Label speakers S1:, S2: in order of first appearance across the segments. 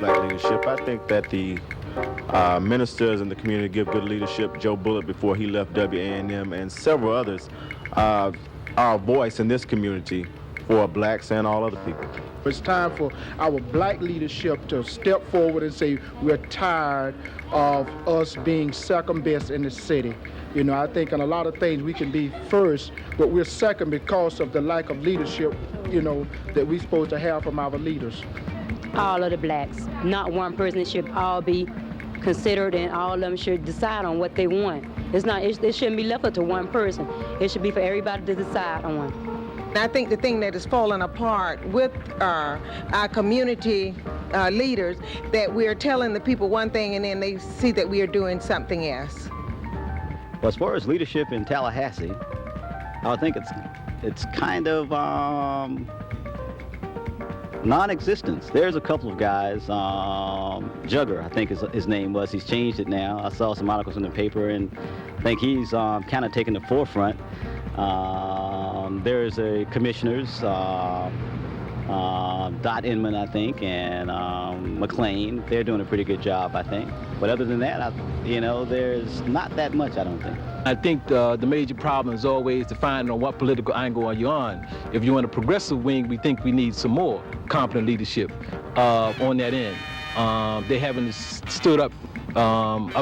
S1: black leadership. I think that the ministers in the community give good leadership. Joe Bullitt, before he left WA&M, and several others, are a voice in this community for blacks and all other people.
S2: It's time for our black leadership to step forward and say we're tired of us being second best in the city. You know, I think in a lot of things we can be first, but we're second because of the lack of leadership, you know, that we're supposed to have from our leaders.
S3: All of the blacks, not one person. It should all be considered, and all of them should decide on what they want. It shouldn't be left up to one person. It should be for everybody to decide on.
S4: I think the thing that is falling apart with our community leaders, that we're telling the people one thing and then they see that we are doing something else.
S5: Well, as far as leadership in Tallahassee, I think it's kind of non-existent. There's a couple of guys, Jugger, I think his name was. He's changed it now. I saw some articles in the paper, and I think he's kind of taken the forefront. There's a commissioners, Dot Inman, I think, and McLean. They're doing a pretty good job, I think. But other than that, there's not that much, I don't think.
S6: I think the major problem is always to find on what political angle are you on. If you're on a progressive wing, we think we need some more competent leadership on that end. They haven't stood up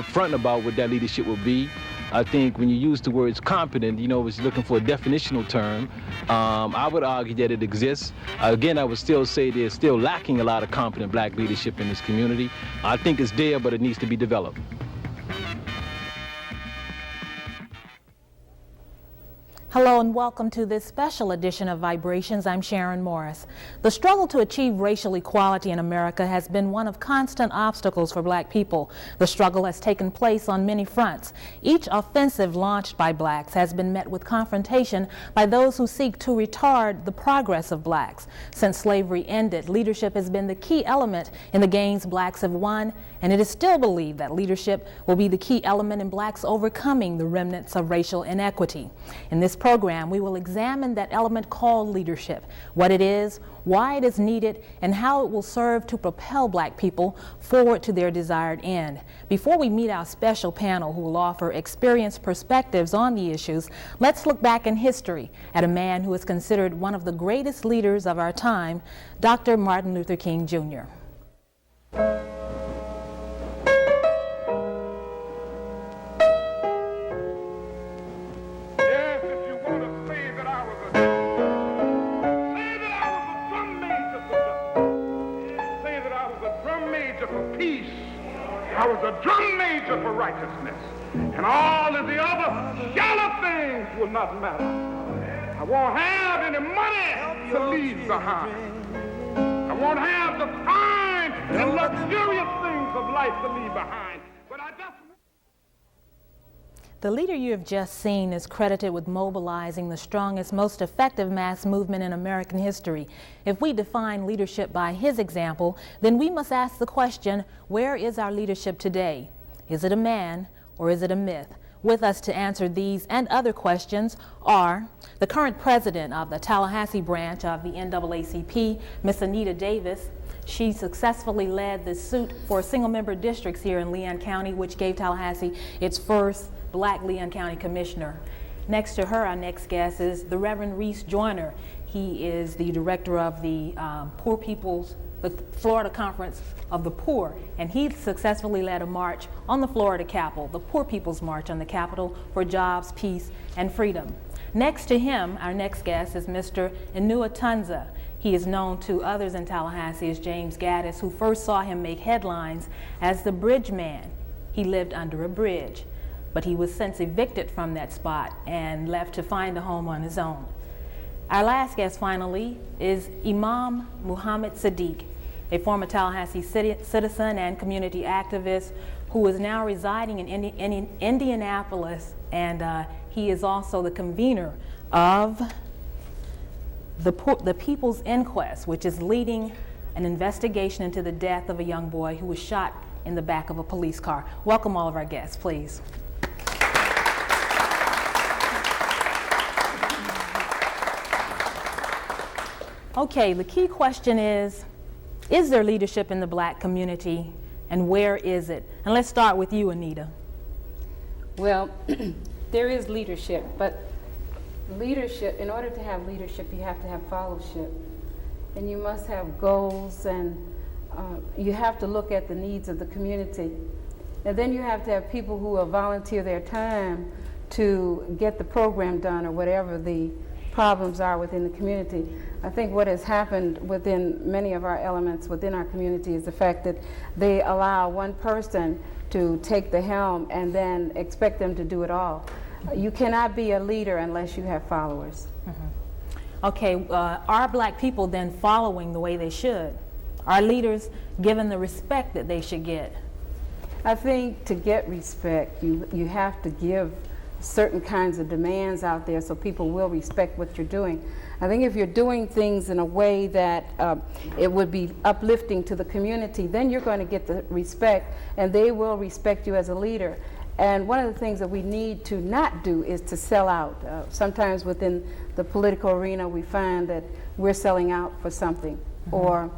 S6: front about what that leadership will be. I think when you use the words competent, it's looking for a definitional term. I would argue that it exists. Again, I would still say there's still lacking a lot of competent black leadership in this community. I think it's there, but it needs to be developed.
S7: Hello and welcome to this special edition of Vibrations. I'm Sharon Morris. The struggle to achieve racial equality in America has been one of constant obstacles for black people. The struggle has taken place on many fronts. Each offensive launched by blacks has been met with confrontation by those who seek to retard the progress of blacks. Since slavery ended, leadership has been the key element in the gains blacks have won, and it is still believed that leadership will be the key element in blacks overcoming the remnants of racial inequity. In this program, we will examine that element called leadership, what it is, why it is needed, and how it will serve to propel black people forward to their desired end. Before we meet our special panel who will offer experienced perspectives on the issues, let's look back in history at a man who is considered one of the greatest leaders of our time, Dr. Martin Luther King, Jr.
S8: I was a drum major for righteousness, and all of the other shallow things will not matter. I won't have any money to leave behind. I won't have the fine and luxurious things of life to leave behind. But I just...
S7: The leader you have just seen is credited with mobilizing the strongest, most effective mass movement in American history. If we define leadership by his example, then we must ask the question, where is our leadership today? Is it a man or is it a myth? With us to answer these and other questions are the current president of the Tallahassee branch of the NAACP, Miss Anita Davis. She successfully led the suit for single-member districts here in Leon County, which gave Tallahassee its first black Leon County commissioner. Next to her, our next guest is the Reverend Reese Joyner. He is the director of the the Florida Conference of the Poor, and he successfully led a march on the Florida Capitol, the Poor People's March on the Capitol for jobs, peace, and freedom. Next to him, our next guest is Mr. Inua Tunza. He is known to others in Tallahassee as James Gaddis, who first saw him make headlines as the bridge man. He lived under a bridge, but he was since evicted from that spot and left to find a home on his own. Our last guest, finally, is Imam Muhammad Siddiq, a former Tallahassee citizen and community activist who is now residing in Indianapolis, and he is also the convener of the People's Inquest, which is leading an investigation into the death of a young boy who was shot in the back of a police car. Welcome all of our guests, please. Okay, the key question is, Is there leadership in the black community, and where is it? And let's start with you, Anita.
S9: Well, there is leadership, but leadership, in order to have leadership, you have to have followership. And you must have goals, and you have to look at the needs of the community. And then you have to have people who will volunteer their time to get the program done or whatever the problems are within the community. I think what has happened within many of our elements within our community is the fact that they allow one person to take the helm and then expect them to do it all. You cannot be a leader unless you have followers.
S7: Okay, are black people then following the way they should? Are leaders given the respect that they should get?
S9: I think to get respect, you have to give certain kinds of demands out there so people will respect what you're doing. I think if you're doing things in a way that it would be uplifting to the community, then you're going to get the respect, and they will respect you as a leader. And one of the things that we need to not do is to sell out. Sometimes within the political arena, we find that we're selling out for something, or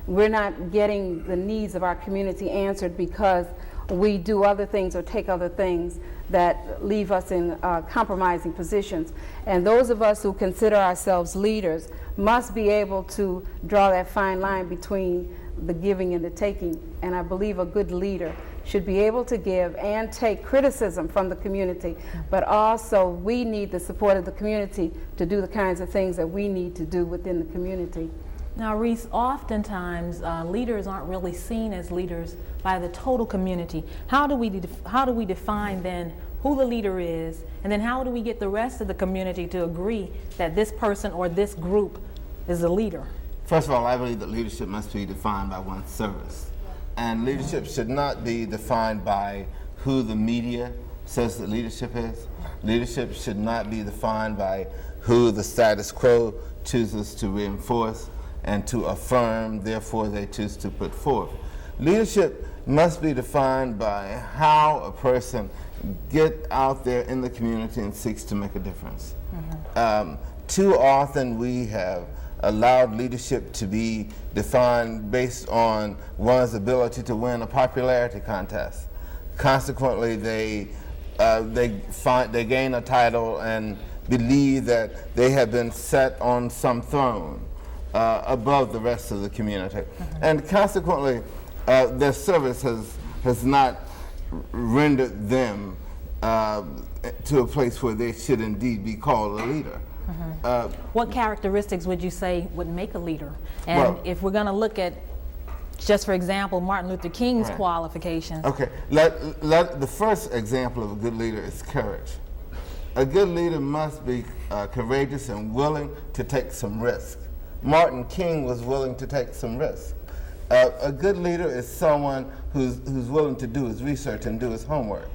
S9: we're not getting the needs of our community answered because we do other things or take other things that leave us in compromising positions. And those of us who consider ourselves leaders must be able to draw that fine line between the giving and the taking. And I believe a good leader should be able to give and take criticism from the community, but also we need the support of the community to do the kinds of things that we need to do within the community.
S7: Now, Reese, oftentimes leaders aren't really seen as leaders by the total community. How do we define then who the leader is, and then how do we get the rest of the community to agree that this person or this group is a leader?
S10: First of all, I believe that leadership must be defined by one's service. And leadership should not be defined by who the media says that leadership is. Leadership should not be defined by who the status quo chooses to reinforce and to affirm, therefore they choose to put forth. Leadership must be defined by how a person gets out there in the community and seeks to make a difference. Too often we have allowed leadership to be defined based on one's ability to win a popularity contest. Consequently, they gain a title and believe that they have been set on some throne above the rest of the community. And consequently, their service has not rendered them to a place where they should indeed be called a leader.
S7: What characteristics would you say would make a leader? And if we're going to look at, just for example, Martin Luther King's qualifications.
S10: Okay, the first example of a good leader is courage. A good leader must be courageous and willing to take some risk. Martin King was willing to take some risk. A good leader is someone who's willing to do his research and do his homework,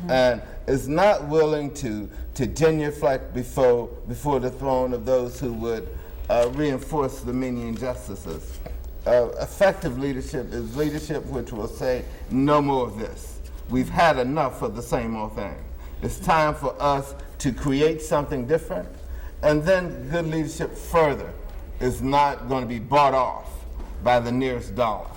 S10: and is not willing to genuflect before the throne of those who would reinforce the many injustices. Effective leadership is leadership which will say, no more of this. We've had enough of the same old thing. It's time for us to create something different. And then good leadership further is not going to be bought off by the nearest dollar.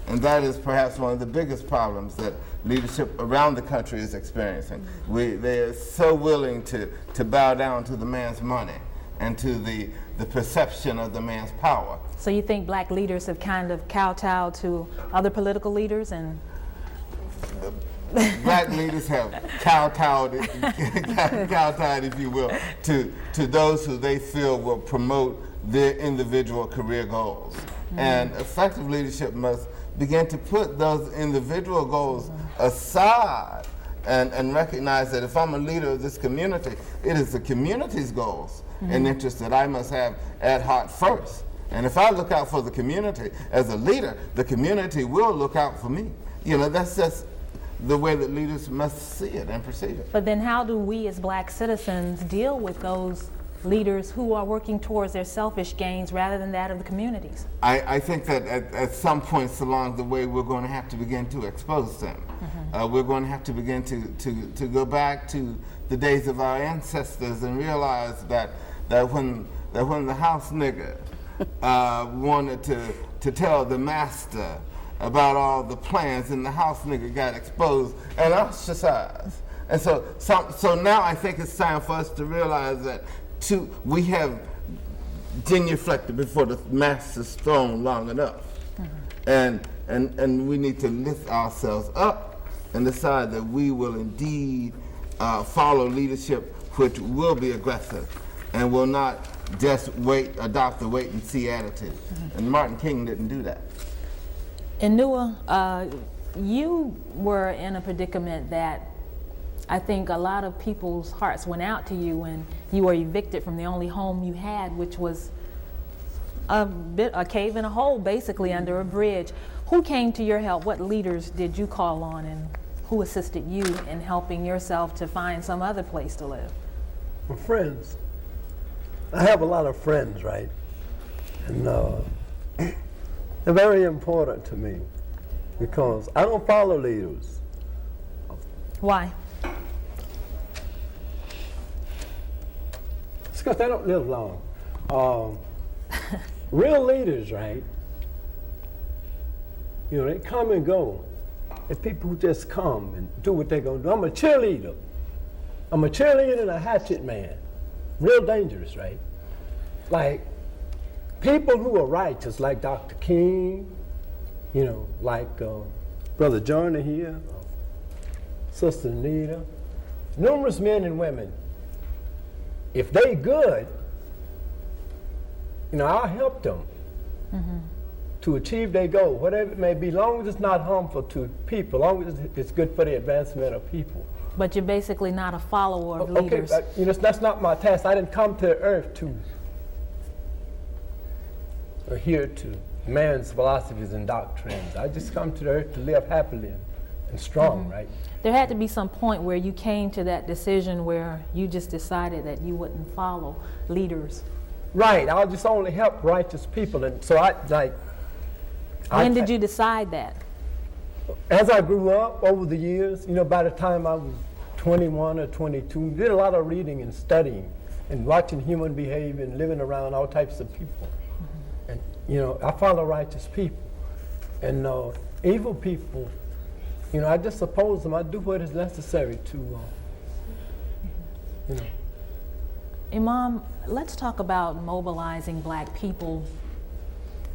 S10: And that is perhaps one of the biggest problems that leadership around the country is experiencing. They are so willing to bow down to the man's money and to the perception of the man's power.
S7: So you think black leaders have kind of kowtowed to other political leaders? And
S10: black leaders have kowtowed, if you will, to those who they feel will promote their individual career goals. And effective leadership must begin to put those individual goals aside and recognize that if I'm a leader of this community, it is the community's goals and interests that I must have at heart first. And if I look out for the community as a leader, the community will look out for me. You know, that's just the way that leaders must see it and perceive it.
S7: But then how do we as black citizens deal with those leaders who are working towards their selfish gains rather than that of the communities?
S10: I think that at some points along the way, we're going to have to begin to expose them. We're going to have to begin to go back to the days of our ancestors and realize that when the house nigger wanted to tell the master about all the plans, and the house nigga got exposed and ostracized. And so now I think it's time for us to realize that we have genuflected before the master's throne long enough. And we need to lift ourselves up and decide that we will indeed follow leadership which will be aggressive and will not just adopt the wait and see attitude. And Martin King didn't do that.
S7: Inua, you were in a predicament that I think a lot of people's hearts went out to you when you were evicted from the only home you had, which was a cave in a hole, basically under a bridge. Who came to your help? What leaders did you call on, and who assisted you in helping yourself to find some other place to live?
S11: Well, friends. I have a lot of friends, right? And they're very important to me because I don't follow leaders.
S7: Why?
S11: It's because they don't live long. Real leaders, right? You know, they come and go. And people who just come and do what they're going to do. I'm a cheerleader. I'm a cheerleader and a hatchet man. Real dangerous, right? Like people who are righteous, like Dr. King, you know, like Brother Joyner here, Sister Anita, numerous men and women. If they good, you know, I'll help them to achieve their goal, whatever it may be, long as it's not harmful to people, long as it's good for the advancement of people.
S7: But you're basically not a follower of leaders.
S11: Okay, you know, that's not my task. I didn't come to the earth to adhere to man's philosophies and doctrines. I just come to the earth to live happily and strong, right?
S7: There had to be some point where you came to that decision where you just decided that you wouldn't follow leaders.
S11: Right, I'll just only help righteous people. And so
S7: When did you decide that?
S11: As I grew up over the years, you know, by the time I was 21 or 22, did a lot of reading and studying and watching human behavior and living around all types of people. And, you know, I follow righteous people. And evil people, you know, I just oppose them. I do what is necessary to, you know.
S7: Imam, let's talk about mobilizing black people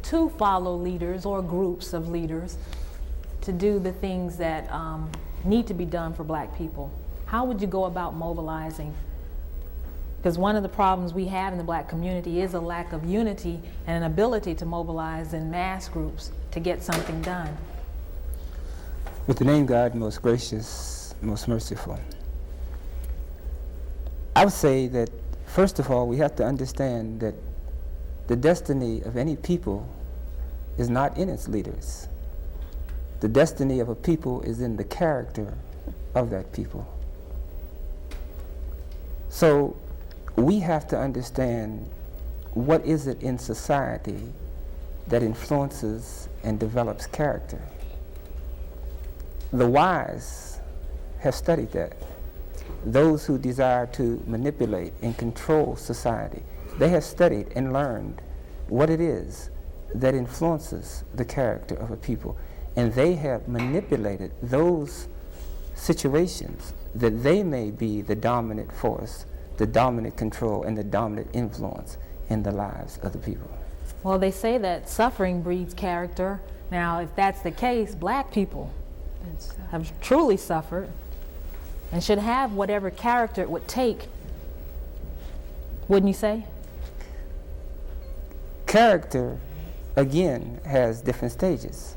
S7: to follow leaders or groups of leaders to do the things that need to be done for black people. How would you go about mobilizing? Because one of the problems we have in the black community is a lack of unity and an ability to mobilize in mass groups to get something done.
S12: With the name God, most gracious, most merciful. I would say that, first of all, we have to understand that the destiny of any people is not in its leaders. The destiny of a people is in the character of that people. So we have to understand what is it in society that influences and develops character. The wise have studied that. Those who desire to manipulate and control society, they have studied and learned what it is that influences the character of a people. And they have manipulated those situations that they may be the dominant force, the dominant control, and the dominant influence in the lives of the people.
S7: Well, they say that suffering breeds character. Now, if that's the case, black people have truly suffered and should have whatever character it would take, wouldn't you say?
S12: Character, again, has different stages.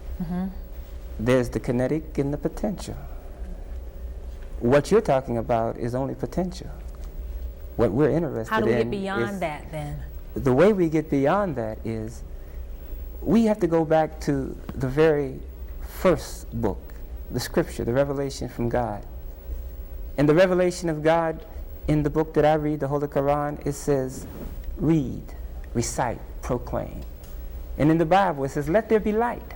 S12: There's the kinetic and the potential. What you're talking about is only potential. What we're interested in
S7: How do we get beyond that then?
S12: The way we get beyond that is we have to go back to the very first book, the scripture, the revelation from God. And the revelation of God in the book that I read, the Holy Quran, it says, read, recite, proclaim. And in the Bible, it says, let there be light.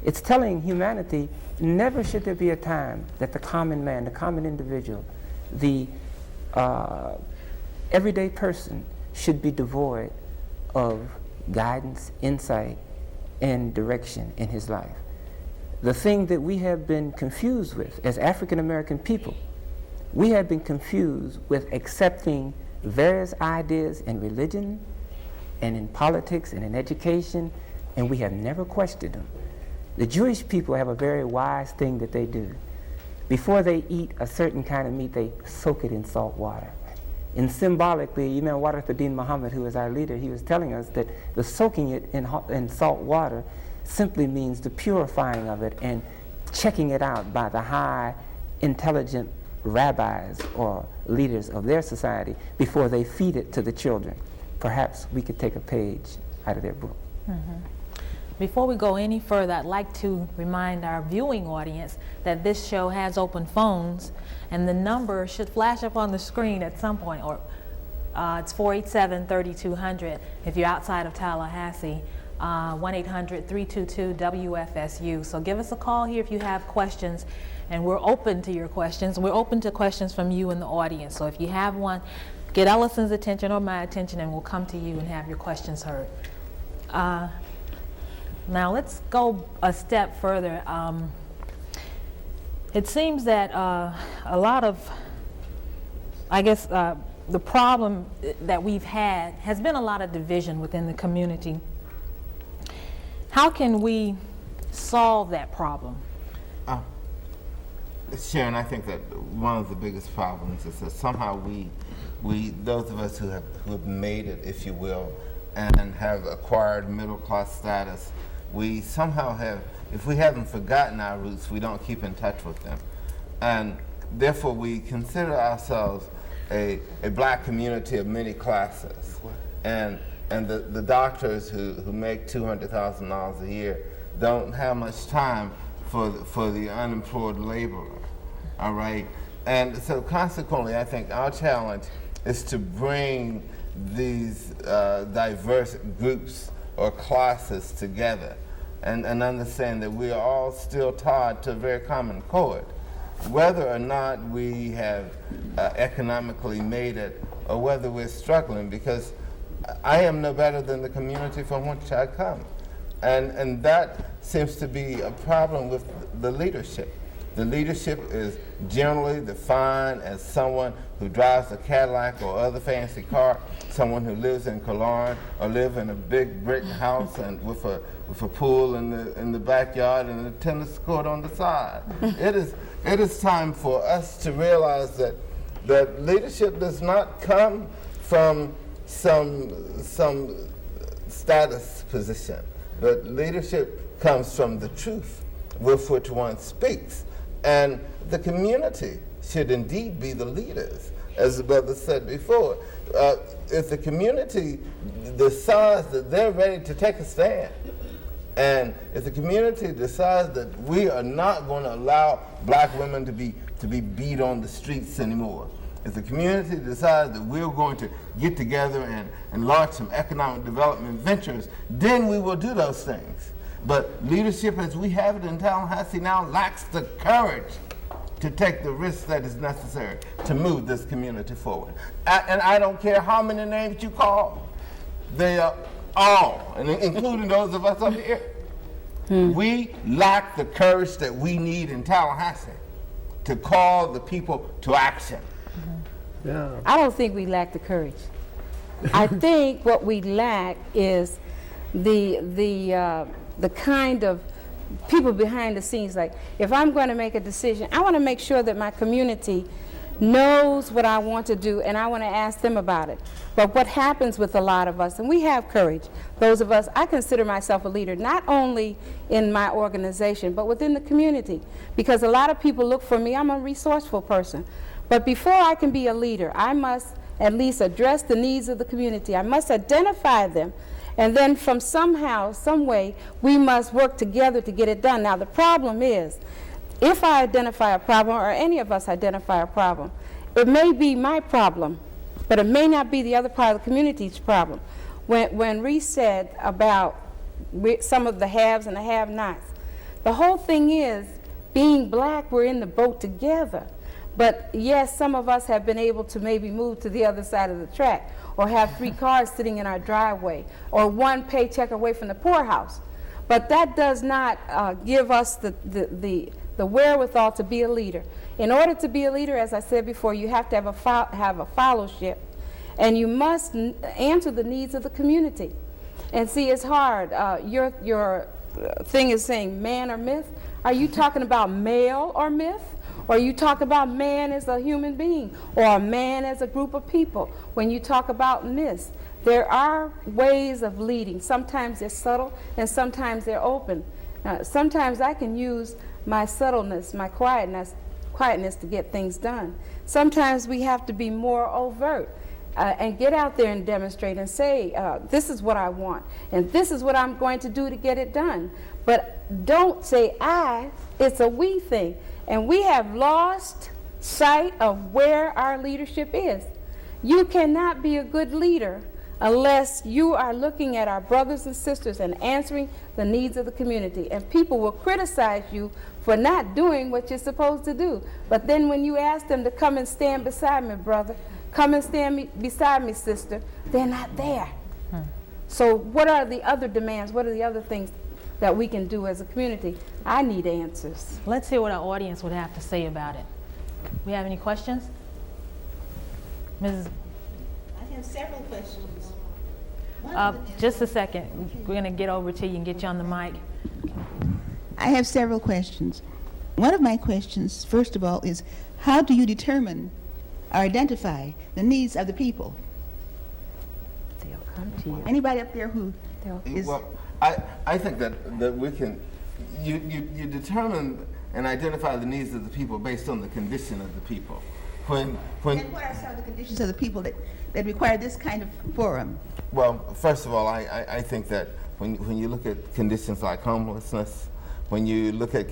S12: It's telling humanity, never should there be a time that the common man, the common individual, the everyday person should be devoid of guidance, insight, and direction in his life. The thing that we have been confused with as African American people, we have been confused with accepting various ideas in religion and in politics and in education, and we have never questioned them. The Jewish people have a very wise thing that they do. Before they eat a certain kind of meat, they soak it in salt water. And symbolically, Imam Warathuddin Muhammad, who is our leader, he was telling us that the soaking it in salt water simply means the purifying of it and checking it out by the high, intelligent rabbis or leaders of their society before they feed it to the children. Perhaps we could take a page out of their book.
S7: Mm-hmm. Before we go any further, I'd like to remind our viewing audience that this show has open phones, and the number should flash up on the screen at some point, or it's 487-3200 if you're outside of Tallahassee, 1-800-322-WFSU. So give us a call here if you have questions, and we're open to your questions. We're open to questions from you in the audience. So if you have one, get Ellison's attention or my attention, and we'll come to you and have your questions heard. Now let's go a step further. It seems that a lot of, I guess, the problem that we've had has been a lot of division within the community. How can we solve that problem?
S10: Sharon, I think that one of the biggest problems is that somehow we those of us who have made it, if you will, and have acquired middle class status, we somehow have, if we haven't forgotten our roots, we don't keep in touch with them. And therefore we consider ourselves a black community of many classes. And the doctors who make $200,000 a year don't have much time for the unemployed laborer, all right? And so consequently, I think our challenge is to bring these diverse groups or classes together and understand that we are all still tied to a very common chord, whether or not we have economically made it or whether we're struggling, because I am no better than the community from which I come. And that seems to be a problem with the leadership. The leadership is generally defined as someone who drives a Cadillac or other fancy car, someone who lives in Cologne or live in a big brick house and with a pool in the backyard and a tennis court on the side. It is time for us to realize that leadership does not come from some status position, but leadership comes from the truth with which one speaks. And the community should indeed be the leaders, as the brother said before. If the community decides that they're ready to take a stand, and if the community decides that we are not going to allow black women to be beat on the streets anymore, if the community decides that we're going to get together and launch some economic development ventures, then we will do those things. But leadership as we have it in Tallahassee now lacks the courage to take the risk that is necessary to move this community forward. And I don't care how many names you call, they are all, and including those of us up here, we lack the courage that we need in Tallahassee to call the people to action.
S9: Yeah. I don't think we lack the courage. I think what we lack is the kind of people behind the scenes. Like, if I'm going to make a decision, I want to make sure that my community knows what I want to do, and I want to ask them about it. But what happens with a lot of us, and we have courage, those of us, I consider myself a leader, not only in my organization, but within the community, because a lot of people look for me. I'm a resourceful person. But before I can be a leader, I must at least address the needs of the community. I must identify them. And then from somehow, some way, we must work together to get it done. Now, the problem is, if I identify a problem, or any of us identify a problem, it may be my problem, but it may not be the other part of the community's problem. When Reese said about some of the haves and the have-nots, the whole thing is, being black, we're in the boat together. But yes, some of us have been able to maybe move to the other side of the track, or have 3 cars sitting in our driveway, or 1 paycheck away from the poorhouse. But that does not give us the wherewithal to be a leader. In order to be a leader, as I said before, you have to have a fellowship, and you must answer the needs of the community. And see, it's hard. Your thing is saying man or myth. Are you talking about male or myth? Or you talk about man as a human being, or a man as a group of people. When you talk about myths, there are ways of leading. Sometimes they're subtle, and sometimes they're open. Sometimes I can use my subtleness, my quietness to get things done. Sometimes we have to be more overt and get out there and demonstrate and say, this is what I want, and this is what I'm going to do to get it done. But don't say I, it's a we thing. And we have lost sight of where our leadership is. You cannot be a good leader unless you are looking at our brothers and sisters and answering the needs of the community. And people will criticize you for not doing what you're supposed to do. But then when you ask them to come and stand beside me, brother, come and stand beside me, sister, they're not there. So what are the other demands? What are the other things that we can do as a community? I need answers.
S7: Let's hear what our audience would have to say about it. We have any questions? Mrs.
S13: I have several questions.
S7: Just a second. We're going to get over to you and get you on the mic.
S13: I have several questions. One of my questions, first of all, is how do you determine or identify the needs of the people?
S9: They'll come to you.
S13: Anybody up there who is...
S10: Well, I think that we can, you determine and identify the needs of the people based on the condition of the people. And what are some of the conditions of the people that require this kind of forum? Well, first of all, I think that when you look at conditions like homelessness, when you look at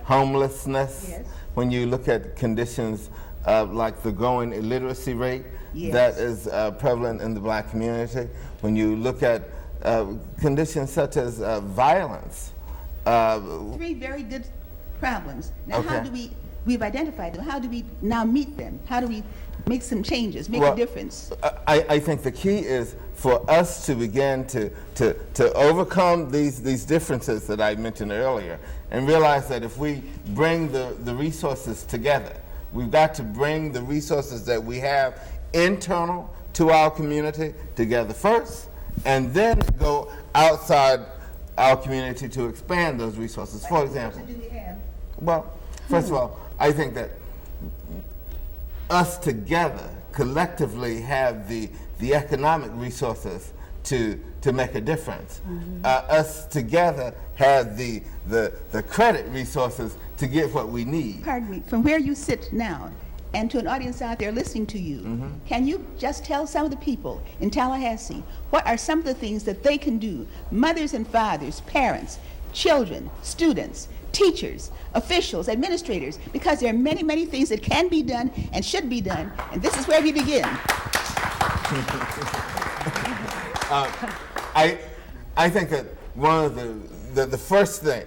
S10: homelessness, yes. When you look at conditions like the growing illiteracy rate, yes. That is prevalent in the black community, when you look at conditions such as violence.
S13: 3 very good problems. Now, okay. How do we've identified them, how do we now meet them? How do we make some changes, make a difference?
S10: I think the key is for us to begin to overcome these differences that I mentioned earlier, and realize that if we bring the resources together, we've got to bring the resources that we have internal to our community together first, and then go outside our community to expand those resources. For example, do we have? Well, first of all, I think that us together, collectively, have the economic resources to make a difference. Mm-hmm. Us together have the credit resources to get what we need.
S13: Pardon me, from where you sit now, and to an audience out there listening to you, mm-hmm. Can you just tell some of the people in Tallahassee what are some of the things that they can do, mothers and fathers, parents, children, students, teachers, officials, administrators, because there are many, many things that can be done and should be done, and this is where we begin.
S10: I think that one of the first thing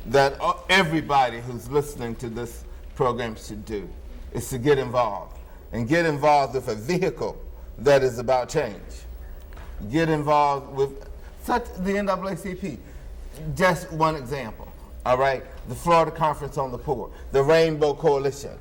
S10: that everybody who's listening to this program should do is to get involved, and get involved with a vehicle that is about change. Get involved with such the NAACP. Just one example, all right? The Florida Conference on the Poor, the Rainbow Coalition.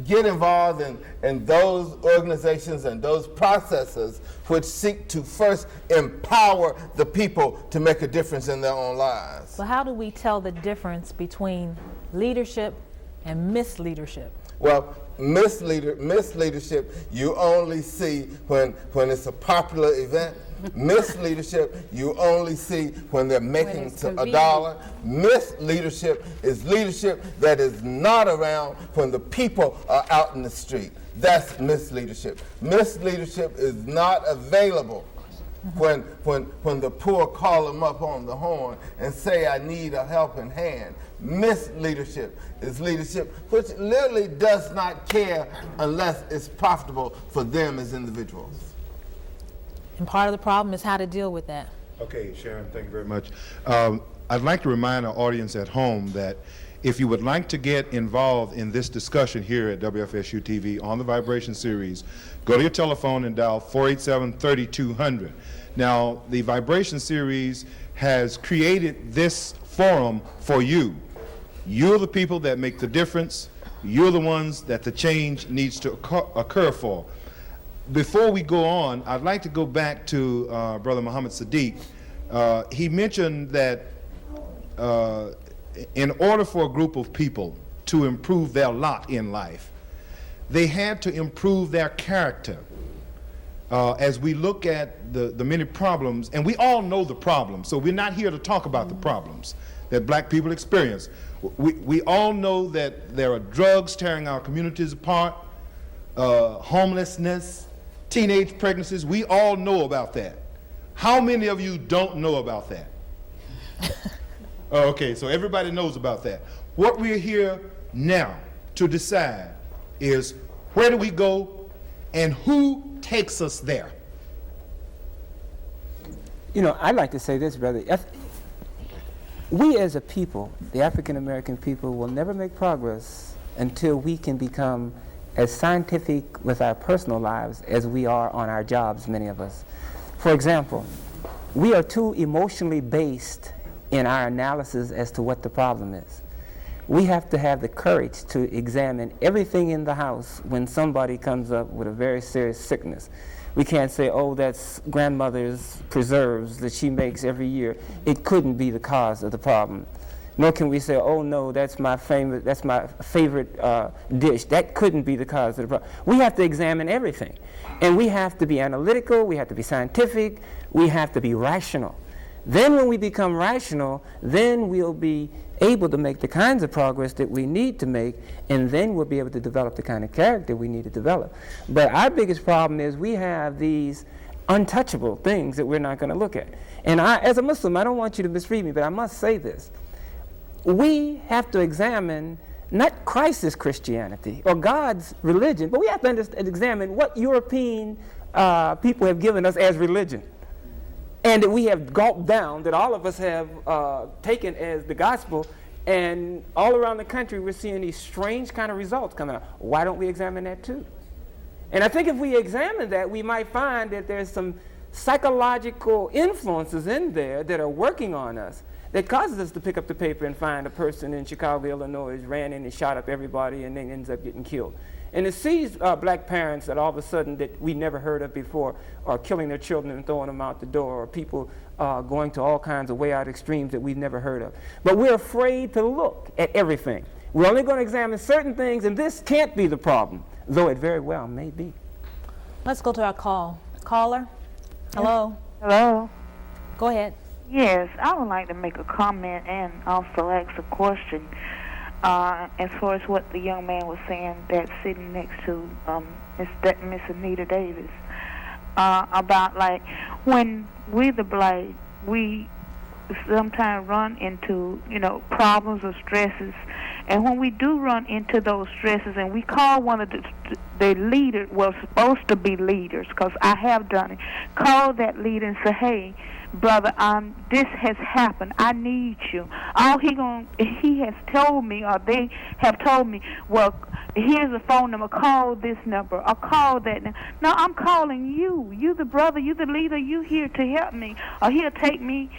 S10: Get involved in those organizations and those processes which seek to first empower the people to make a difference in their own lives.
S7: Well, how do we tell the difference between leadership and misleadership?
S10: Well, misleadership you only see when it's a popular event. Misleadership you only see when they're making a dollar. Misleadership is leadership that is not around when the people are out in the street. That's misleadership. Misleadership is not available when the poor call them up on the horn and say, I need a helping hand. Misleadership is leadership which literally does not care unless it's profitable for them as individuals.
S7: And part of the problem is how to deal with that.
S14: Okay, Sharon, thank you very much. I'd like to remind our audience at home that If you would like to get involved in this discussion here at WFSU-TV on the Vibration Series, go to your telephone and dial 487-3200. Now, the Vibration Series has created this forum for you. You're the people that make the difference. You're the ones that the change needs to occur for. Before we go on, I'd like to go back to Brother Muhammad Siddiq. He mentioned that in order for a group of people to improve their lot in life, they had to improve their character. As we look at the many problems, and we all know the problems, so we're not here to talk about the problems that black people experience. We all know that there are drugs tearing our communities apart, homelessness, teenage pregnancies. We all know about that. How many of you don't know about that? Okay, so everybody knows about that. What we're here now to decide is, where do we go and who takes us there?
S12: You know, I'd like to say this, brother. We as a people, the African American people, will never make progress until we can become as scientific with our personal lives as we are on our jobs, many of us. For example, we are too emotionally based in our analysis as to what the problem is. We have to have the courage to examine everything in the house when somebody comes up with a very serious sickness. We can't say, oh, that's grandmother's preserves that she makes every year. It couldn't be the cause of the problem. Nor can we say, oh no, that's my favorite dish. That couldn't be the cause of the problem. We have to examine everything. And we have to be analytical, we have to be scientific, we have to be rational. Then when we become rational, then we'll be able to make the kinds of progress that we need to make, and then we'll be able to develop the kind of character we need to develop. But our biggest problem is we have these untouchable things that we're not going to look at. And as a Muslim, I don't want you to misread me, but I must say this. We have to examine not Christ's Christianity or God's religion, but we have to examine what European people have given us as religion, and that we have gulped down, that all of us have taken as the gospel, and all around the country we're seeing these strange kind of results coming out. Why don't we examine that too? And I think if we examine that, we might find that there's some psychological influences in there that are working on us that causes us to pick up the paper and find a person in Chicago, Illinois, ran in and shot up everybody and then ends up getting killed. And to see black parents that all of a sudden that we never heard of before are killing their children and throwing them out the door, or people going to all kinds of way out extremes that we've never heard of. But we're afraid to look at everything. We're only going to examine certain things, and this can't be the problem, though it very well may be.
S7: Let's go to our call. Caller? Hello?
S15: Hello?
S7: Go ahead.
S15: Yes, I would like to make a comment and also ask a question. As far as what the young man was saying that's sitting next to Miss Anita Davis, about like when we the black, we sometimes run into, problems or stresses, and when we do run into those stresses and we call one of the leaders, well, supposed to be leaders, because I have done it, call that leader and say, hey, brother, this has happened. I need you. All he has told me, or they have told me, well, here's a phone number. Call this number, or call that number. No, I'm calling you. You the brother. You the leader. You here to help me, or here take me.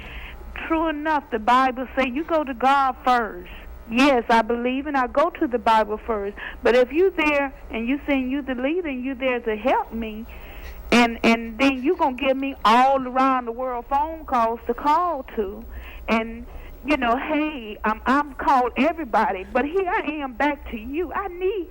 S15: True enough, the Bible say you go to God first. Yes, I believe, and I go to the Bible first. But if you there and you saying you the leader and you there to help me, and then you gonna give me all around the world phone calls to call to, and hey, I'm called everybody, but here I am back to you. I need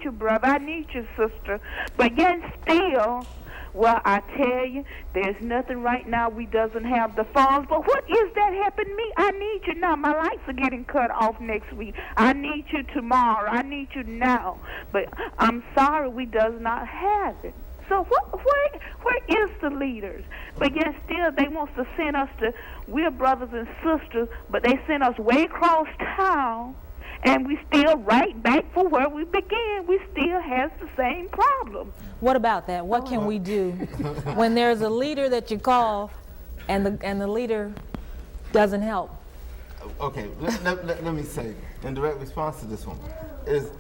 S15: you, brother. I need you, sister. But yet still, well, I tell you, there's nothing right now. We doesn't have the funds. But what is that helping me? I need you now. My lights are getting cut off next week. I need you tomorrow. I need you now. But I'm sorry, we does not have it. So where is the leaders? But yet still they want to send us to, we're brothers and sisters, but they send us way across town, and we still right back for where we began. We still have the same problem.
S7: What about that? What can we do when there's a leader that you call and the leader doesn't help?
S10: okay, let me say, in direct response to this one, is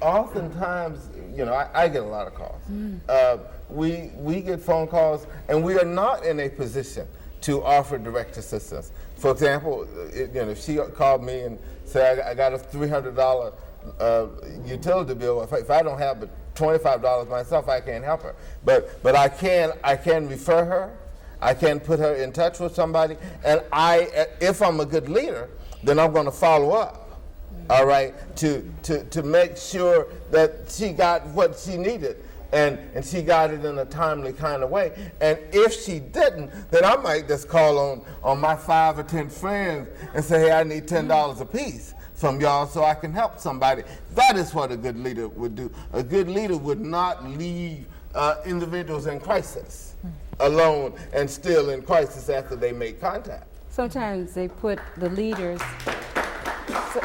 S10: oftentimes, you know, I get a lot of calls. We get phone calls, and we are not in a position to offer direct assistance. For example, you know, if she called me and said, I got a $300 utility bill, if I don't have but $25 myself, I can't help her. But I can refer her. I can put her in touch with somebody, and if I'm a good leader, then I'm going to follow up, all right, to make sure that she got what she needed, and she got it in a timely kind of way. And if she didn't, then I might just call on my 5 or 10 friends and say, hey, I need $10 a piece from y'all so I can help somebody. That is what a good leader would do. A good leader would not leave individuals in crisis alone and still in crisis after they make contact.
S9: Sometimes they put the leaders,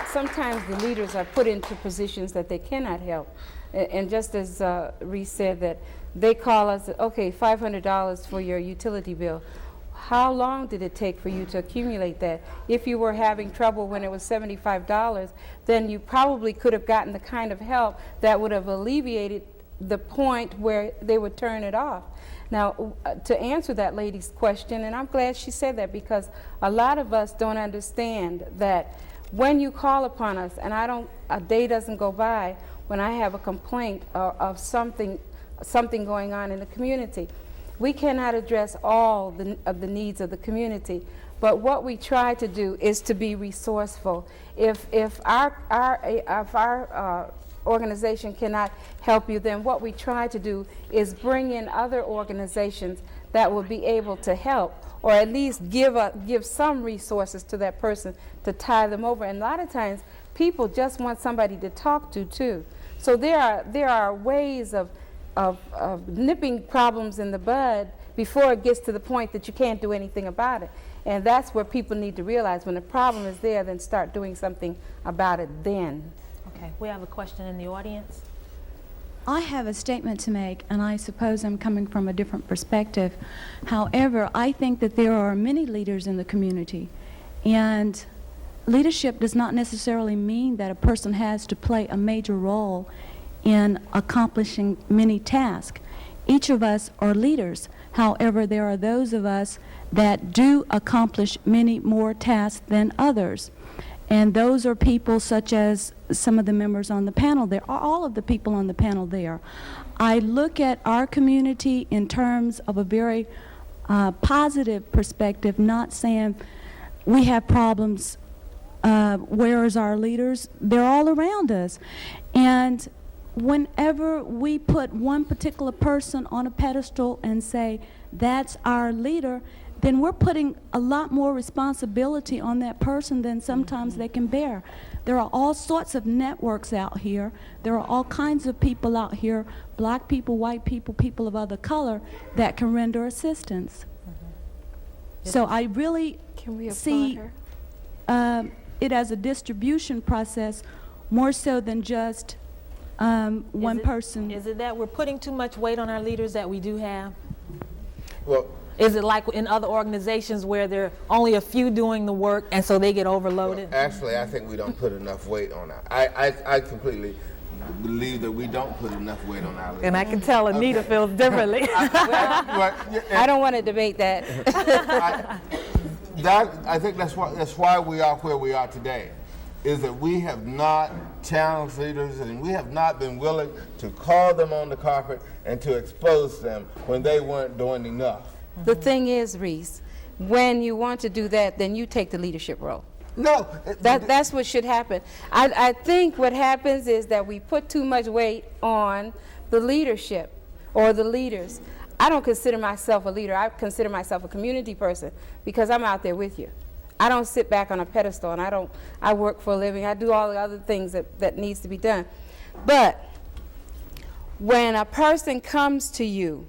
S9: sometimes the leaders are put into positions that they cannot help. And just as Reese said, that they call us, okay, $500 for your utility bill. How long did it take for you to accumulate that? If you were having trouble when it was $75, then you probably could have gotten the kind of help that would have alleviated the point where they would turn it off. Now, to answer that lady's question, and I'm glad she said that, because a lot of us don't understand that when you call upon us, and a day doesn't go by when I have a complaint of something going on in the community. We cannot address all of the needs of the community, but what we try to do is to be resourceful. If our organization cannot help you, then what we try to do is bring in other organizations that will be able to help, or at least give some resources to that person to tie them over. And a lot of times people just want somebody to talk to too. So there are ways of nipping problems in the bud before it gets to the point that you can't do anything about it. And that's where people need to realize, when the problem is there, then start doing something about it then.
S7: Okay, we have a question in the audience.
S16: I have a statement to make, and I suppose I'm coming from a different perspective. However, I think that there are many leaders in the community, and leadership does not necessarily mean that a person has to play a major role in accomplishing many tasks. Each of us are leaders. However, there are those of us that do accomplish many more tasks than others. And those are people such as some of the members on the panel there, all of the people on the panel there. I look at our community in terms of a very positive perspective, not saying we have problems, where is our leaders? They're all around us. And whenever we put one particular person on a pedestal and say, that's our leader, then we're putting a lot more responsibility on that person than sometimes they can bear. There are all sorts of networks out here. There are all kinds of people out here, black people, white people, people of other color, that can render assistance. So I really see it as a distribution process more so than just one person.
S7: Is it that we're putting too much weight on our leaders that we do have?
S10: Well,
S7: is it like in other organizations where there are only a few doing the work and so they get overloaded?
S10: Well, actually, I think we don't put enough weight on that. I completely believe that we don't put enough weight on our leaders.
S7: And I can tell Anita feels differently.
S9: I don't want to debate that.
S10: I think that's why we are where we are today, is that we have not challenged leaders, and we have not been willing to call them on the carpet and to expose them when they weren't doing enough.
S9: The thing is, Reese, when you want to do that, then you take the leadership role.
S10: No.
S9: That's what should happen. I think what happens is that we put too much weight on the leadership or the leaders. I don't consider myself a leader. I consider myself a community person, because I'm out there with you. I don't sit back on a pedestal, and I work for a living. I do all the other things that needs to be done. But when a person comes to you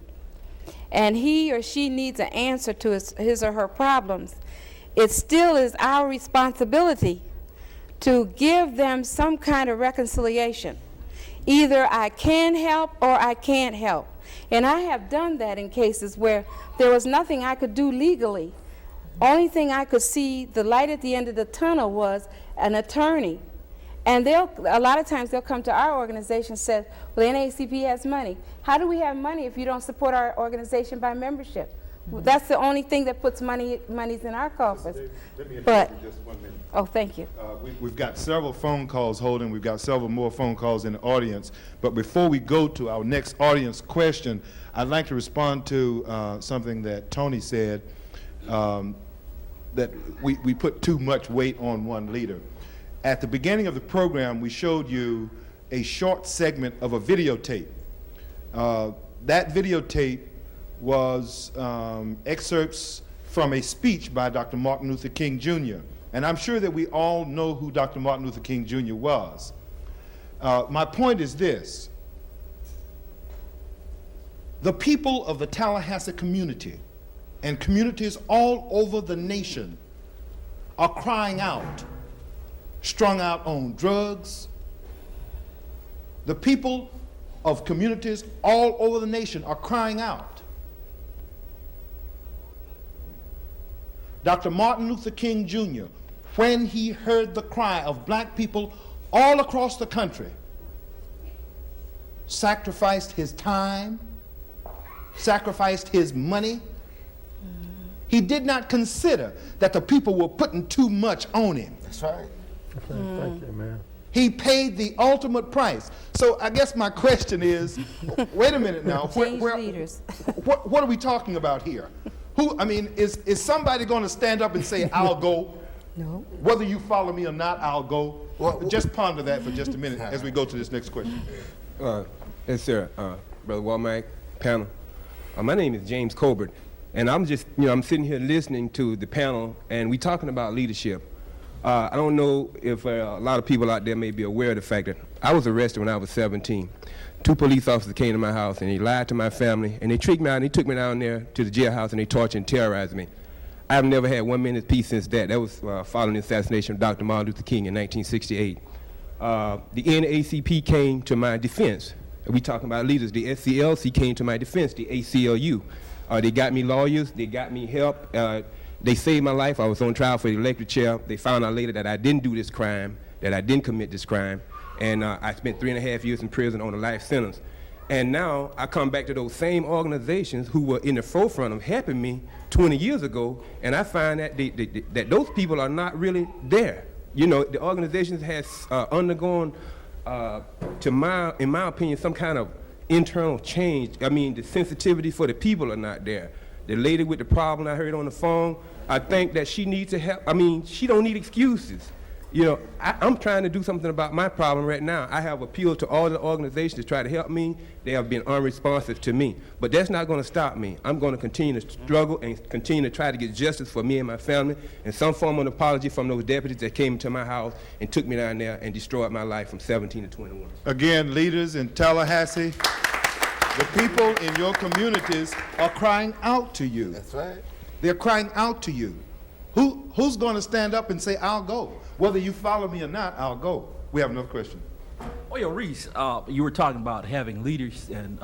S9: and he or she needs an answer to his or her problems, it still is our responsibility to give them some kind of reconciliation. Either I can help or I can't help. And I have done that in cases where there was nothing I could do legally Only thing I could see the light at the end of the tunnel was an attorney. And a lot of times they'll come to our organization and say, well, the NAACP has money. How do we have money if you don't support our organization by membership? Well, that's the only thing that puts monies in our coffers.
S14: Let me interrupt you just 1 minute.
S9: Oh, thank you.
S14: We've got several phone calls holding. We've got several more phone calls in the audience. But before we go to our next audience question, I'd like to respond to something that Tony said, that we put too much weight on one leader. At the beginning of the program, we showed you a short segment of a videotape. That videotape was excerpts from a speech by Dr. Martin Luther King Jr. And I'm sure that we all know who Dr. Martin Luther King Jr. was. My point is this. The people of the Tallahassee community and communities all over the nation are crying out, strung out on drugs. The people of communities all over the nation are crying out. Dr. Martin Luther King Jr., when he heard the cry of black people all across the country, sacrificed his time, sacrificed his money. He did not consider that the people were putting too much on him.
S10: That's right.
S11: Thank you, man.
S14: He paid the ultimate price. So I guess my question is, wait a minute now.
S9: Leaders.
S14: What are we talking about here? Is somebody going to stand up and say, I'll go?
S9: No.
S14: Whether you follow me or not, I'll go. Just ponder that for just a minute as we go to this next question.
S17: Yes, sir. Brother Walmack, panel. My name is James Colbert, and I'm just, I'm sitting here listening to the panel, and we're talking about leadership. I don't know if a lot of people out there may be aware of the fact that I was arrested when I was 17. 2 police officers came to my house, and they lied to my family, and they tricked me out, and they took me down there to the jailhouse, and they tortured and terrorized me. I've never had 1 minute's peace since that. That was following the assassination of Dr. Martin Luther King in 1968. The NAACP came to my defense. We talking about leaders. The SCLC came to my defense, the ACLU. They got me lawyers, they got me help. They saved my life. I was on trial for the electric chair. They found out later that I didn't do this crime, that I didn't commit this crime, and I spent 3.5 years in prison on a life sentence. And now I come back to those same organizations who were in the forefront of helping me 20 years ago, and I find that that those people are not really there. The organizations has undergone, in my opinion, some kind of internal change. The sensitivity for the people are not there. The lady with the problem I heard on the phone, I think that she needs to help. She don't need excuses. I'm trying to do something about my problem right now. I have appealed to all the organizations to try to help me. They have been unresponsive to me. But that's not going to stop me. I'm going to continue to struggle and continue to try to get justice for me and my family, and some form of apology from those deputies that came to my house and took me down there and destroyed my life from 17 to 21.
S14: Again, leaders in Tallahassee, the people in your communities are crying out to you.
S10: That's right.
S14: They're crying out to you. Who's going to stand up and say, I'll go? Whether you follow me or not, I'll go. We have another question.
S18: Reese, you were talking about having leaders and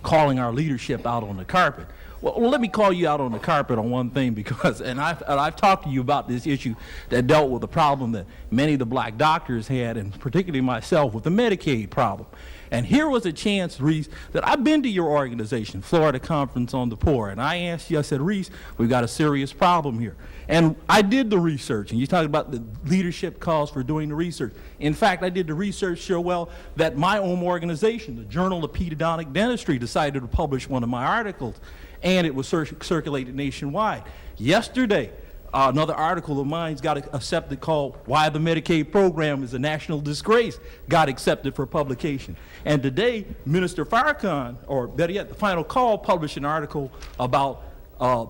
S18: calling our leadership out on the carpet. Well, let me call you out on the carpet on one thing, because, and I've talked to you about this issue that dealt with the problem that many of the black doctors had, and particularly myself, with the Medicaid problem. And here was a chance, Reese, that I've been to your organization, Florida Conference on the Poor, and I asked you, I said, Reese, we've got a serious problem here. And I did the research, and you talked about the leadership calls for doing the research. In fact, I did the research so well that my own organization, the Journal of Pedodontic Dentistry, decided to publish one of my articles, and it was circulated nationwide. Yesterday, another article of mine's got accepted called Why the Medicaid Program is a National Disgrace, got accepted for publication. And today, Minister Farrakhan, or better yet, the Final Call, published an article about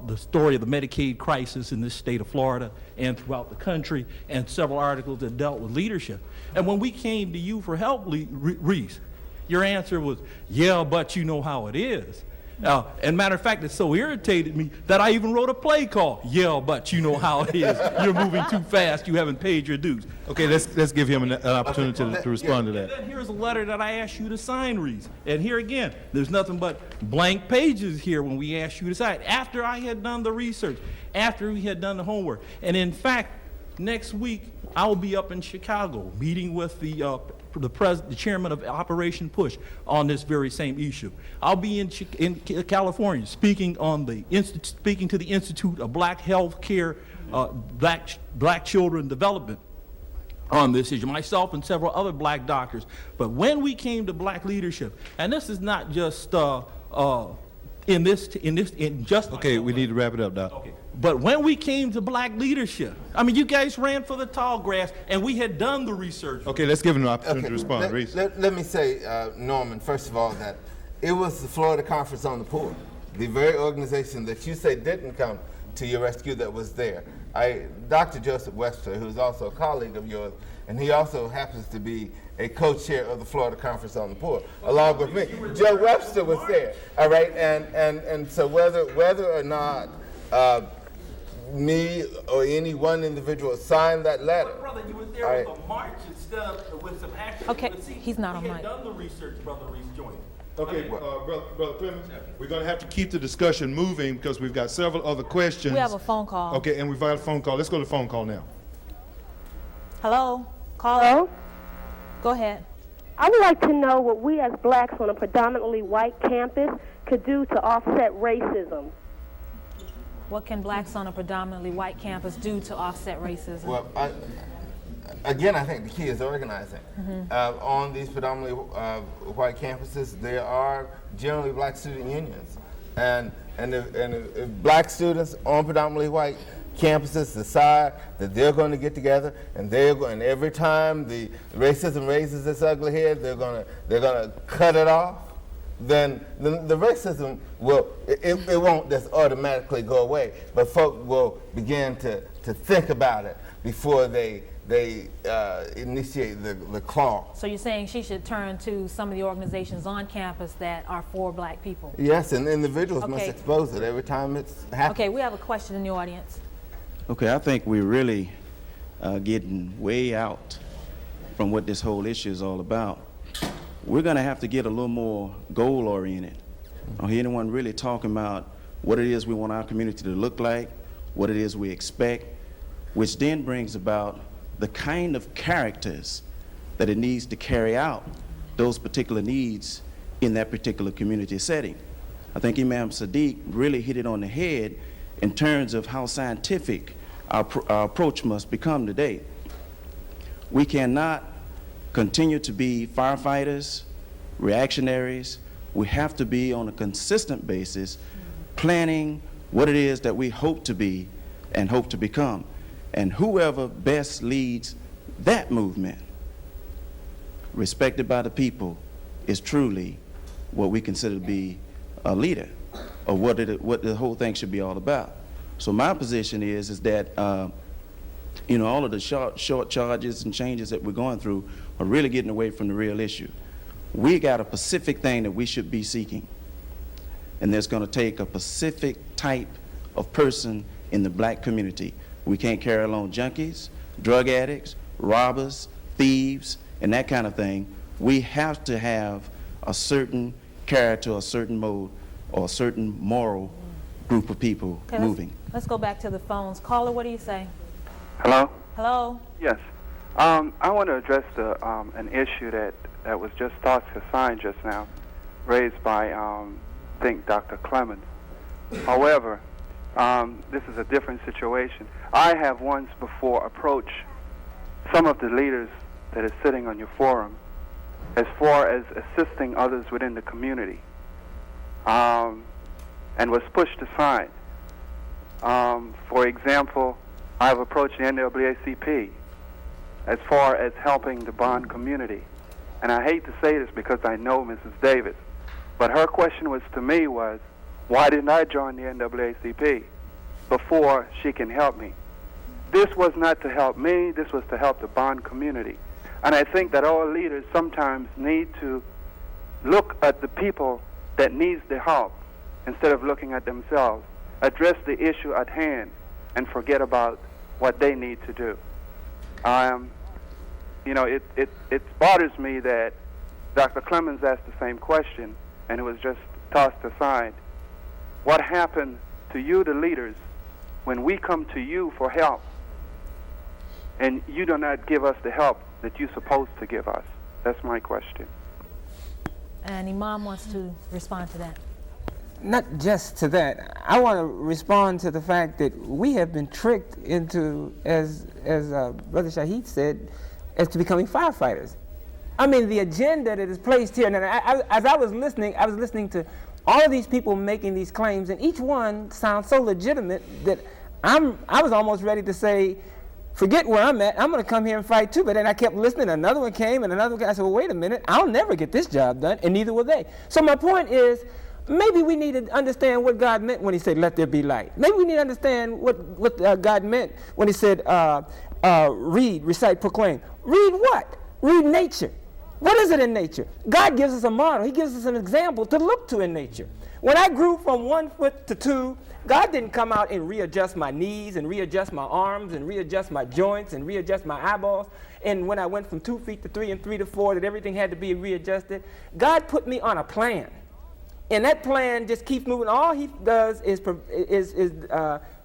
S18: the story of the Medicaid crisis in this state of Florida and throughout the country, and several articles that dealt with leadership. And when we came to you for help, Reese, your answer was, yeah, but you know how it is. And matter of fact, it so irritated me that I even wrote a play called "Yeah, but you know how it is. You're moving too fast. You haven't paid your dues."
S14: Okay, let's give him an opportunity to respond to that.
S18: And then here's a letter that I asked you to sign, Reese. And here again, there's nothing but blank pages here when we asked you to sign. After I had done the research, after we had done the homework. And in fact, next week, I'll be up in Chicago meeting with the chairman of Operation Push on this very same issue. I'll be in California speaking to the Institute of Black Health Care, Black Children Development on this issue, myself and several other black doctors. But when we came to black leadership, and this is not just we
S14: need to wrap it up, Doc.
S18: Okay. But when we came to black leadership, I mean, you guys ran for the tall grass, and we had done the research.
S14: Okay, let's give him an opportunity to respond, Reese.
S10: Let me say, Norman, first of all, that it was the Florida Conference on the Poor, the very organization that you say didn't come to your rescue, that was there. Dr. Joseph Webster, who's also a colleague of yours, and he also happens to be a co-chair of the Florida Conference on the Poor, along with me. Joe Webster was there, all right? And so whether or not me or any one individual signed that letter.
S18: But brother, you were there with a march instead of with some action.
S7: Okay, he's not on
S18: mic. We
S7: mic.
S18: had done the research, Brother Reese Joyner.
S14: Okay, Brother Clemens, we're going to have to keep the discussion moving because we've got several other questions.
S7: We have a phone call.
S14: Okay, and we've got a phone call. Let's go to the phone call now.
S7: Hello? Caller? Go ahead.
S19: I would like to know what we as blacks on a predominantly white campus could do to offset racism.
S7: What can blacks on a predominantly white campus do to offset racism?
S10: Well, again, I think the key is organizing. On these predominantly white campuses, there are generally black student unions. And if black students on predominantly white campuses decide that they're going to get together and every time the racism raises its ugly head, they're going to cut it off, then the racism it won't just automatically go away, but folk will begin to think about it before they initiate the claw.
S7: So you're saying she should turn to some of the organizations on campus that are for black people?
S10: Yes, and individuals must expose it every time it's happening.
S7: Okay, we have a question in the audience.
S20: Okay, I think we're really getting way out from what this whole issue is all about. We're going to have to get a little more goal-oriented. I don't hear anyone really talking about what it is we want our community to look like, what it is we expect, which then brings about the kind of characters that it needs to carry out those particular needs in that particular community setting. I think Imam Siddiq really hit it on the head in terms of how scientific our approach must become today. We cannot continue to be firefighters, reactionaries. We have to be on a consistent basis planning what it is that we hope to be and hope to become. And whoever best leads that movement, respected by the people, is truly what we consider to be a leader, or what the whole thing should be all about. So my position is that all of the short charges and changes that we're going through are really getting away from the real issue. We got a specific thing that we should be seeking, and that's going to take a specific type of person in the black community. We can't carry along junkies, drug addicts, robbers, thieves, and that kind of thing. We have to have a certain character, a certain mode, or a certain moral group of people moving.
S7: Let's go back to the phones. Caller, what do you say?
S21: Hello?
S7: Hello?
S21: Yes. I want to address an issue that was just thought assigned just now, raised by, I think, Dr. Clemens. However, this is a different situation. I have once before approached some of the leaders that are sitting on your forum as far as assisting others within the community, and was pushed aside. For example, I've approached the NAACP as far as helping the Bond community. And I hate to say this because I know Mrs. Davis, but her question to me was, why didn't I join the NAACP before she can help me? This was not to help me, this was to help the Bond community. And I think that all leaders sometimes need to look at the people that needs the help instead of looking at themselves. Address the issue at hand and forget about what they need to do. You know, it bothers me that Dr. Clemens asked the same question and it was just tossed aside. What happened to you, the leaders, when we come to you for help and you do not give us the help that you're supposed to give us? That's my question.
S7: And Imam wants to respond to that.
S12: Not just to that. I want to respond to the fact that we have been tricked into, as Brother Shahid said, as to becoming firefighters. I mean, the agenda that is placed here, and as I was listening to all of these people making these claims, and each one sounds so legitimate that I was almost ready to say, forget where I'm at, I'm going to come here and fight too. But then I kept listening, another one came, and another one came. I said, well, wait a minute, I'll never get this job done, and neither will they. So my point is, maybe we need to understand what God meant when he said, let there be light. Maybe we need to understand what God meant when he said, read, recite, proclaim. Read what? Read nature. What is it in nature? God gives us a model. He gives us an example to look to in nature. When I grew from 1 foot to 2, God didn't come out and readjust my knees and readjust my arms and readjust my joints and readjust my eyeballs. And when I went from 2 feet to 3 and 3 to 4, that everything had to be readjusted. God put me on a plan. And that plan just keeps moving. All he does is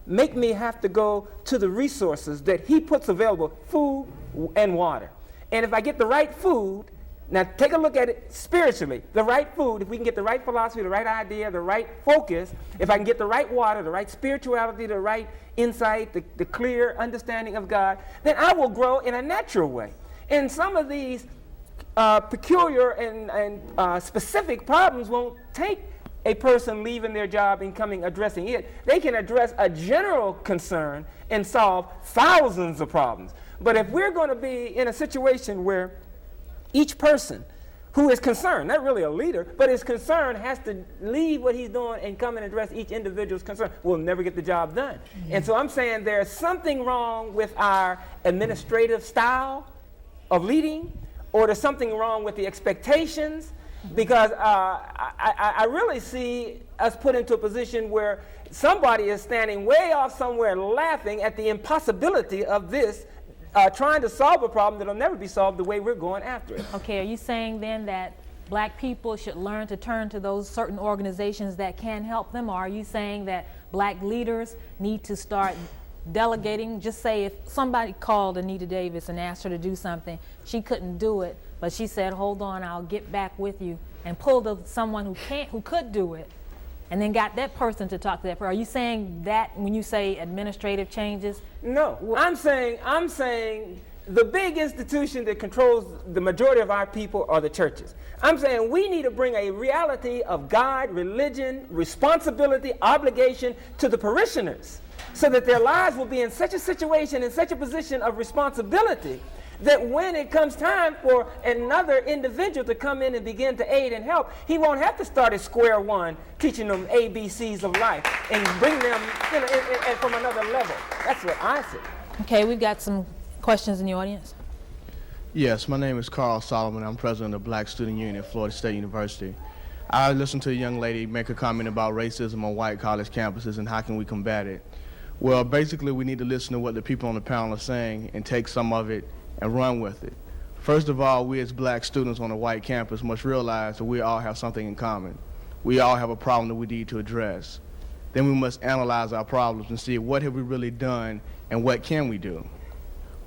S12: make me have to go to the resources that he puts available, food and water. And if I get the right food, now take a look at it spiritually. The right food, if we can get the right philosophy, the right idea, the right focus, if I can get the right water, the right spirituality, the right insight, the clear understanding of God, then I will grow in a natural way. And some of these peculiar and specific problems won't take a person leaving their job and coming addressing it. They can address a general concern and solve thousands of problems. But if we're going to be in a situation where each person who is concerned, not really a leader, but is concerned, has to leave what he's doing and come and address each individual's concern, we'll never get the job done. Mm-hmm. And so I'm saying there's something wrong with our administrative style of leading, or there's something wrong with the expectations, because I really see us put into a position where somebody is standing way off somewhere laughing at the impossibility of this, trying to solve a problem that will never be solved the way we're going after it.
S7: Okay, are you saying then that black people should learn to turn to those certain organizations that can help them, or are you saying that black leaders need to start delegating? Just say if somebody called Anita Davis and asked her to do something, she couldn't do it, but she said, hold on, I'll get back with you, and pulled someone who could do it, and then got that person to talk to that person. Are you saying that when you say administrative changes?
S12: No, I'm saying the big institution that controls the majority of our people are the churches. I'm saying we need to bring a reality of God, religion, responsibility, obligation to the parishioners, so that their lives will be in such a situation, in such a position of responsibility, that when it comes time for another individual to come in and begin to aid and help, he won't have to start at square one, teaching them ABCs of life and bring them from another level. That's what I see.
S7: Okay, we've got some questions in the audience.
S1: Yes, my name is Carl Solomon. I'm president of Black Student Union at Florida State University. I listened to a young lady make a comment about racism on white college campuses and how can we combat it. Well, basically we need to listen to what the people on the panel are saying and take some of it and run with it. First of all, we as black students on a white campus must realize that we all have something in common. We all have a problem that we need to address. Then we must analyze our problems and see what have we really done and what can we do.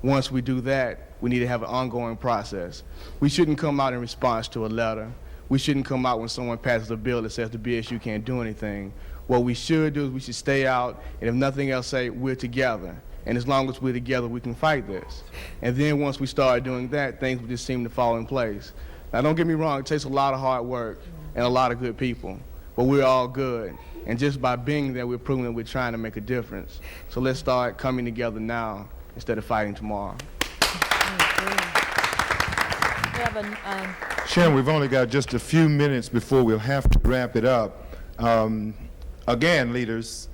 S1: Once we do that, we need to have an ongoing process. We shouldn't come out in response to a letter. We shouldn't come out when someone passes a bill that says the BSU can't do anything. What we should do is we should stay out, and if nothing else, say we're together. And as long as we're together, we can fight this. And then once we start doing that, things will just seem to fall in place. Now, don't get me wrong, it takes a lot of hard work and a lot of good people, but we're all good. And just by being there, we're proving that we're trying to make a difference. So let's start coming together now instead of fighting tomorrow.
S14: Sharon, we've only got just a few minutes before we'll have to wrap it up. Again, leaders,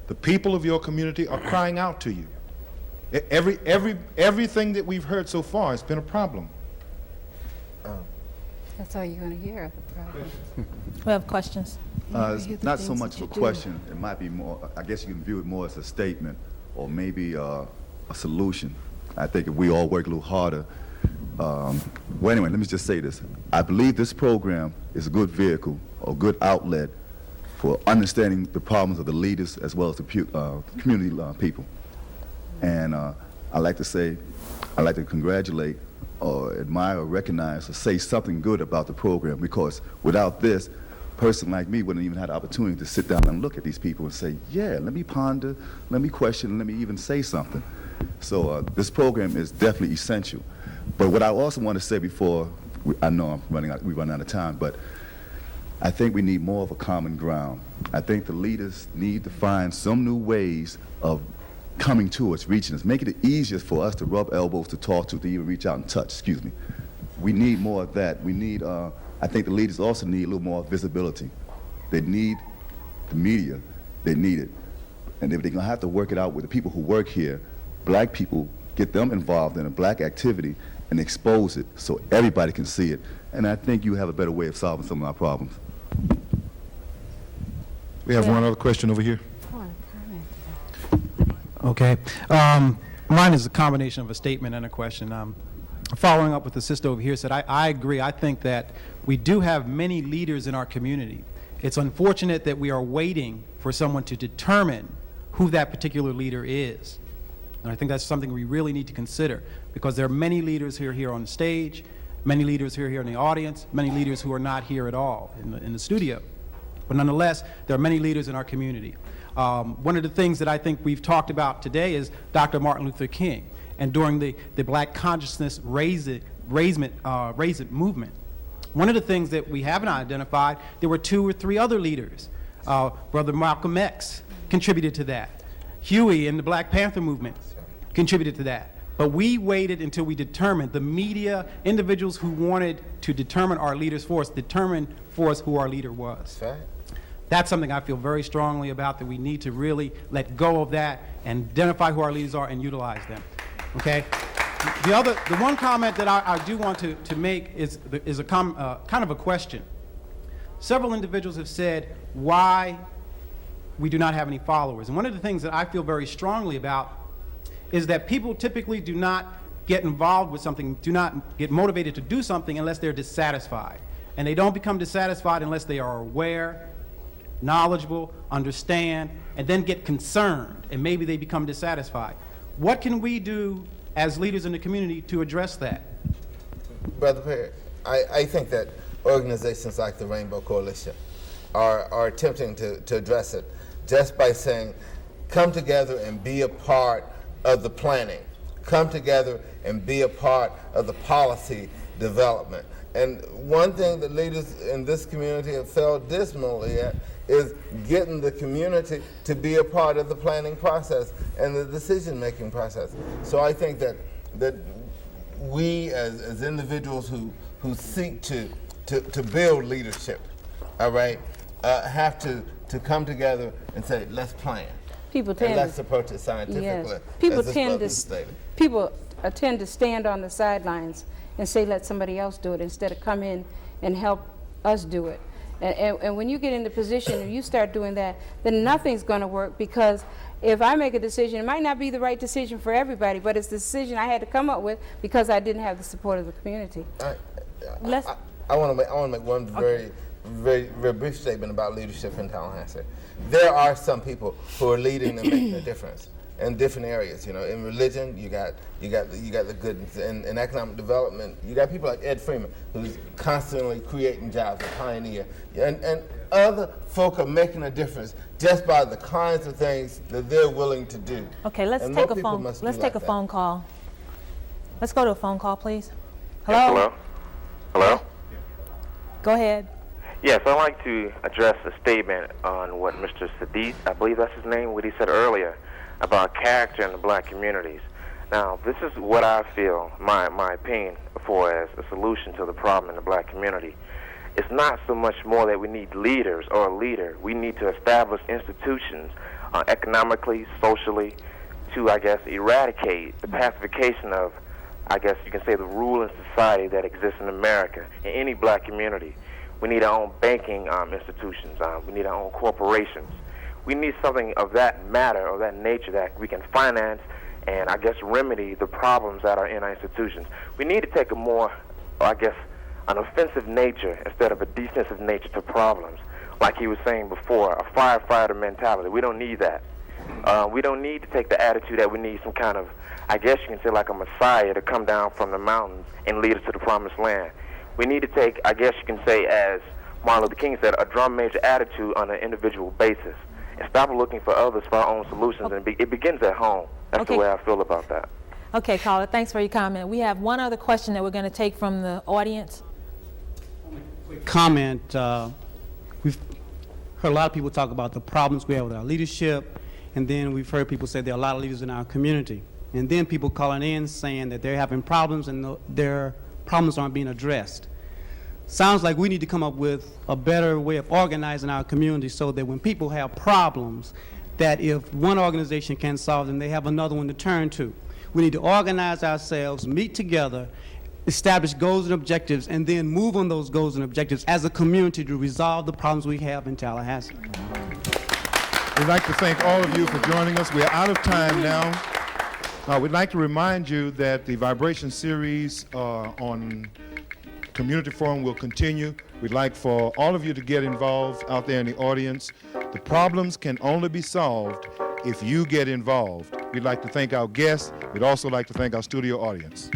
S14: the people of your community are crying out to you. Everything that we've heard so far has been a problem.
S9: That's all you're going to hear of the problem.
S7: We have questions.
S2: It's not so much of a question. It might be more, I guess you can view it more as a statement or maybe a solution. I think if we all work a little harder. Well, anyway, let me just say this. I believe this program is a good vehicle or good outlet for understanding the problems of the leaders as well as the community people. And I like to congratulate or admire or recognize or say something good about the program, because without this, a person like me wouldn't even have the opportunity to sit down and look at these people and say, yeah, let me ponder, let me question, let me even say something. So this program is definitely essential. But what I also want to say before, I know we're running out of time, but I think we need more of a common ground. I think the leaders need to find some new ways of coming to us, reaching us, making it easier for us to rub elbows, to talk to even reach out and touch, excuse me. We need more of that. We need, I think the leaders also need a little more visibility. They need the media, they need it. And if they're gonna have to work it out with the people who work here, black people, get them involved in a black activity and expose it so everybody can see it. And I think you have a better way of solving some of our problems.
S14: We have one other question over here.
S22: Okay. Mine is a combination of a statement and a question. Following up with the sister over here said, I agree. I think that we do have many leaders in our community. It's unfortunate that we are waiting for someone to determine who that particular leader is. And I think that's something we really need to consider, because there are many leaders who are here on the stage, many leaders who are here in the audience, many leaders who are not here at all in the studio. But nonetheless, there are many leaders in our community. One of the things that I think we've talked about today is Dr. Martin Luther King, and during the Black Consciousness raisement movement. One of the things that we haven't identified, there were 2 or 3 other leaders. Brother Malcolm X contributed to that. Huey and the Black Panther movement contributed to that. But we waited until we determined, the media, individuals who wanted to determine our leaders for us, determined for us who our leader was.
S10: Right.
S22: That's something I feel very strongly about, that we need to really let go of that and identify who our leaders are and utilize them. Okay? The one comment that I do want to make is a kind of a question. Several individuals have said why we do not have any followers. And one of the things that I feel very strongly about is that people typically do not get involved with something, do not get motivated to do something unless they're dissatisfied. And they don't become dissatisfied unless they are aware, knowledgeable, understand, and then get concerned, and maybe they become dissatisfied. What can we do as leaders in the community to address that?
S10: Brother Perry, I think that organizations like the Rainbow Coalition are attempting to address it just by saying, come together and be a part of the planning. Come together and be a part of the policy development. And one thing that leaders in this community have failed dismally at is getting the community to be a part of the planning process and the decision-making process. So I think that we as individuals who seek to build leadership, all right, have to come together and say, let's plan.
S9: People tend
S10: and let's approach it scientifically.
S9: Yes. People tend to stand on the sidelines and say, let somebody else do it, instead of come in and help us do it. And when you get in the position and you start doing that, then nothing's going to work, because if I make a decision, it might not be the right decision for everybody, but it's the decision I had to come up with because I didn't have the support of the community.
S10: I want to make one very brief statement about leadership in Tallahassee. There are some people who are leading and making a difference in different areas. You know, in religion, you got the good. In economic development, you got people like Ed Freeman, who's constantly creating jobs, a pioneer, and other folk are making a difference just by the kinds of things that they're willing to do.
S7: Okay, let's take a phone. Let's take a phone call. Let's go to a phone call, please. Hello.
S23: Yes, hello. Hello.
S7: Go ahead.
S23: Yes, I'd like to address a statement on what Mr. Siddiq, I believe that's his name, what he said earlier about character in the black communities. Now, this is what I feel, my opinion, for as a solution to the problem in the black community. It's not so much more that we need leaders or a leader. We need to establish institutions economically, socially, to, I guess, eradicate the pacification of I guess you can say, the ruling society that exists in America, in any black community. We need our own banking institutions. We need our own corporations. We need something of that matter or that nature that we can finance and, I guess, remedy the problems that are in our institutions. We need to take a more, I guess, an offensive nature instead of a defensive nature to problems. Like he was saying before, a firefighter mentality. We don't need that. We don't need to take the attitude that we need some kind of, I guess you can say, like a messiah to come down from the mountains and lead us to the promised land. We need to take, I guess you can say, as Martin Luther King said, a drum major attitude on an individual basis and stop looking for others for our own solutions. And it begins at home. That's the way I feel about that.
S7: Okay, caller, thanks for your comment. We have one other question that we're going to take from the audience.
S3: Comment. We've heard a lot of people talk about the problems we have with our leadership, and then we've heard people say there are a lot of leaders in our community. And then people calling in saying that they're having problems and their problems aren't being addressed. Sounds like we need to come up with a better way of organizing our community so that when people have problems, that if one organization can't solve them, they have another one to turn to. We need to organize ourselves, meet together, establish goals and objectives, and then move on those goals and objectives as a community to resolve the problems we have in Tallahassee.
S14: We'd like to thank all of you for joining us. We're out of time now. We'd like to remind you that the Vibration series on Community Forum will continue. We'd like for all of you to get involved out there in the audience. The problems can only be solved if you get involved. We'd like to thank our guests. We'd also like to thank our studio audience.